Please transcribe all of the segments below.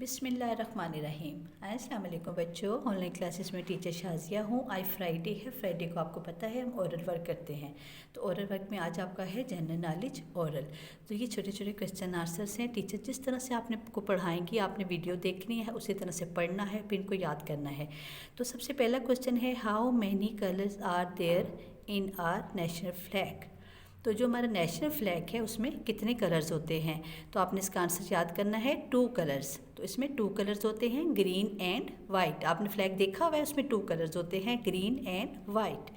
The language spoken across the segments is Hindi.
बिस्मिल्लाहिर्रहमानिर्रहीम। अस्सलाम वालेकुम बच्चों, ऑनलाइन क्लासेस में टीचर शाजिया हूँ। आज फ्राइडे है। फ्राइडे को आपको पता है हम ओरल वर्क करते हैं। तो ओरल वर्क में आज आपका है जनरल नॉलेज ओरल। तो ये छोटे छोटे क्वेश्चन आंसर्स हैं। टीचर जिस तरह से आपने को पढ़ाएंगी, आपने वीडियो देखनी है, उसी तरह से पढ़ना है, फिर इनको याद करना है। तो सबसे पहला क्वेश्चन है, how many colours are there in our national flag. तो जो हमारा नेशनल फ्लैग है उसमें कितने कलर्स होते हैं। तो आपने इसका आंसर याद करना है 2 कलर्स। तो इसमें 2 कलर्स होते हैं, ग्रीन एंड वाइट। आपने फ्लैग देखा हुआ है, उसमें 2 कलर्स होते हैं, green and white.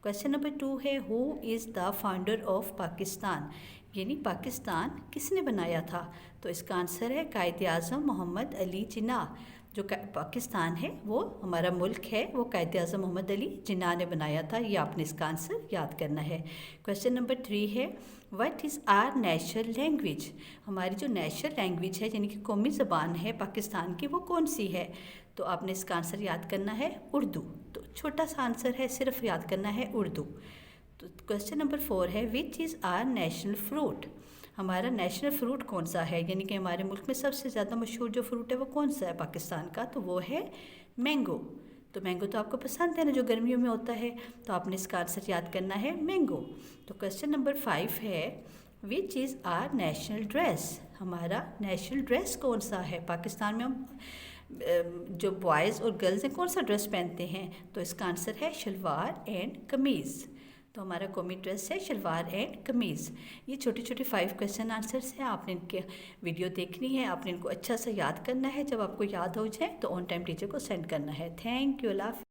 Question number 2 है, who is the founder of Pakistan, यानी पाकिस्तान किसने बनाया था। तो इसका आंसर है कायद आज़म मोहम्मद अली जिन्ना। जो पाकिस्तान है वो हमारा मुल्क है, वो कायद आज़म मोहम्मद अली जिन्ना ने बनाया था। ये आपने इसका आंसर याद करना है। क्वेश्चन नंबर 3 है, what is our national language. हमारी जो नेशनल लैंग्वेज है यानी कि कौमी ज़बान है पाकिस्तान की, वो कौन सी है। तो आपने इसका आंसर याद करना है उर्दू। तो छोटा सा आंसर है, सिर्फ याद करना है उर्दू। तो क्वेश्चन नंबर 4 है, which is our national fruit. हमारा नेशनल फ्रूट कौन सा है, यानी कि हमारे मुल्क में सबसे ज़्यादा मशहूर जो फ्रूट है वो कौन सा है पाकिस्तान का। तो वो है मैंगो। तो मैंगो तो आपको पसंद है ना, जो गर्मियों में होता है। तो आपने इसका आंसर याद करना है मैंगो। तो क्वेश्चन नंबर 5 है, which is our national dress. हमारा नेशनल ड्रेस कौन सा है। पाकिस्तान में हम जो बॉयज़ और गर्ल्स हैं कौन सा ड्रेस पहनते हैं। तो इसका आंसर है शलवार एंड कमीज़। तो हमारा कौमी ड्रेस है शलवार एंड कमीज़। ये छोटे छोटे 5 क्वेश्चन आंसर्स हैं। आपने इनके वीडियो देखनी है, आपने इनको अच्छा सा याद करना है। जब आपको याद हो जाए तो ऑन टाइम टीचर को सेंड करना है। Thank you. अल्लाह।